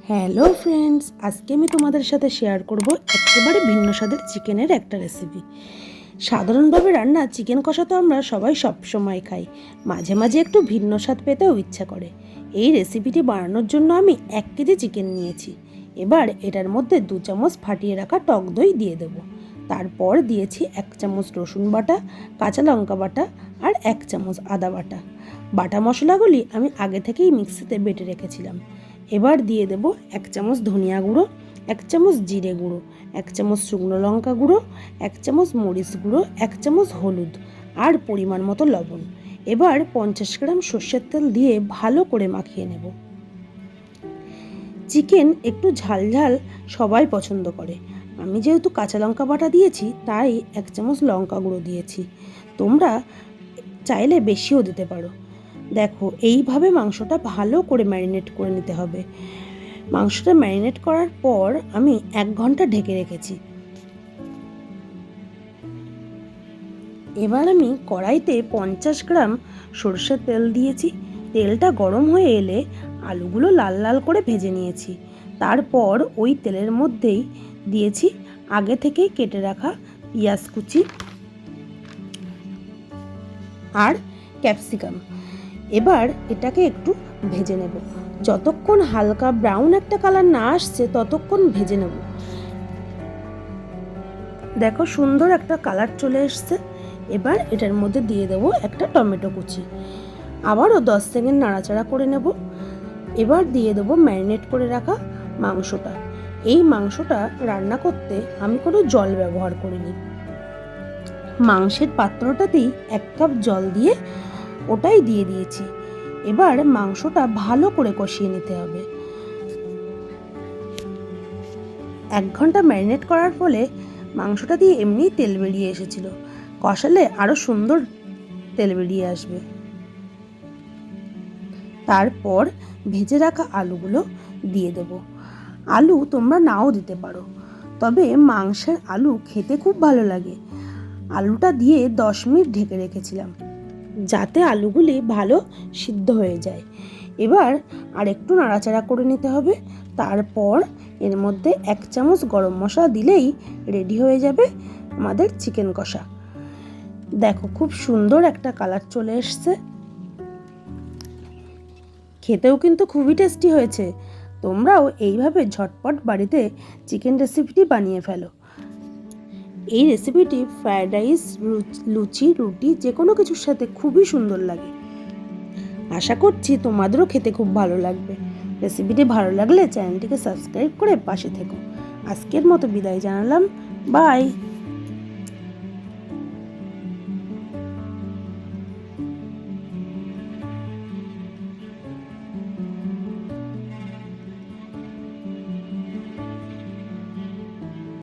Hello friends, আজকে আমি তোমাদের সাথে শেয়ার করব একেবারে ভিন্ন স্বাদের চিকেনের একটা রেসিপি। সাধারণভাবে রান্না চিকেন কষা তো আমরা সবাই সবসময় খাই, মাঝে মাঝে একটু ভিন্ন স্বাদ পেতেও ইচ্ছা করে। এই রেসিপিটি বানানোর জন্য আমি 1 কেজি চিকেন নিয়েছি। এবার এটার মধ্যে 2 চামচ ফাটিয়ে রাখা টক দই দিয়ে দেব। তারপর দিয়েছি 1 চামচ রসুন বাটা, কাঁচা লঙ্কা বাটা আর 1 চামচ আদা বাটা। বাটা মশলাগুলি আমি আগে থেকেই মিক্সিতে বেটে রেখেছিলাম। এবার দিয়ে দেব 1 চামচ ধনিয়া গুঁড়ো, 1 চামচ জিরে গুঁড়ো, 1 চামচ শুকনো লঙ্কা গুঁড়ো, 1 চামচ মরিচ গুঁড়ো, 1 চামচ হলুদ আর পরিমাণ মতো লবণ। এবার 50 গ্রাম সর্ষের তেল দিয়ে ভালো করে মাখিয়ে নেব। চিকেন একটু ঝাল ঝাল সবাই পছন্দ করে। আমি যেহেতু কাঁচা লঙ্কা বাটা দিয়েছি তাই 1 চামচ লঙ্কা গুঁড়ো দিয়েছি। তোমরা চাইলে বেশিও দিতে পারো। দেখো, এইভাবে মাংসটা ভালো করে ম্যারিনেট করে নিতে হবে। মাংসটা ম্যারিনেট করার পর আমি 1 ঘন্টা ঢেকে রেখেছি। এবার আমি কড়াইতে 50 গ্রাম সরষের তেল দিয়েছি। তেলটা গরম হয়ে এলে আলুগুলো লাল লাল করে ভেজে নিয়েছি। তারপর ওই তেলের মধ্যেই দিয়েছি আগে থেকেই কেটে রাখা পেঁয়াজ কুচি আর ক্যাপসিকাম। এবার এটাকে একটু ভেজে নেব। যতক্ষণ হালকা ব্রাউন একটা কালার না আসছে ততক্ষণ ভেজে নেব। দেখো, সুন্দর একটা কালার চলে এসছে। এবার এটার মধ্যে দিয়ে দেব একটা টমেটো কুচি। আবারও 10 সেকেন্ড নাড়াচাড়া করে নেব। এবার দিয়ে দেব ম্যারিনেট করে রাখা মাংসটা। এই মাংসটা রান্না করতে আমি কোনো জল ব্যবহার করিনি। মাংসের পাত্রটাতেই 1 কাপ জল দিয়ে ওটাই দিয়ে দিয়েছি। এবার মাংসটা ভালো করে কষিয়ে নিতে হবে। 1 ঘন্টা ম্যারিনেট করার ফলে মাংসটা দিয়ে এমনিই তেল বেরিয়ে এসেছিল। কষালে আরো সুন্দর তেল বেরিয়ে আসবে। তারপর ভেজে রাখা আলুগুলো দিয়ে দেব। আলু তোমরা নাও দিতে পারো, তবে মাংসের আলু খেতে খুব ভালো লাগে। আলুটা দিয়ে 10 মিনিট ঢেকে রেখেছিলাম যাতে আলুগুলি ভালো সিদ্ধ হয়ে যায়। এবার আর একটু নাড়াচাড়া করে নিতে হবে। তারপর এর মধ্যে 1 চামচ গরম মশলা দিলেই রেডি হয়ে যাবে আমাদের চিকেন কষা। দেখো, খুব সুন্দর একটা কালার চলে এসছে। খেতেও কিন্তু খুবই টেস্টি হয়েছে। তোমরাও এইভাবে ঝটপট বাড়িতে চিকেন রেসিপিটি বানিয়ে ফেলো। এই রেসিপিটি ফ্রায়েড রাইস, লুচি, রুটি যে কোনো কিছুর সাথে খুবই সুন্দর লাগে। আশা করছি তোমাদেরও খেতে খুব ভালো লাগবে। রেসিপিটি ভালো লাগলে চ্যানেলটিকে সাবস্ক্রাইব করে পাশে থেকো। আজকের মতো বিদায় জানালাম। বাই।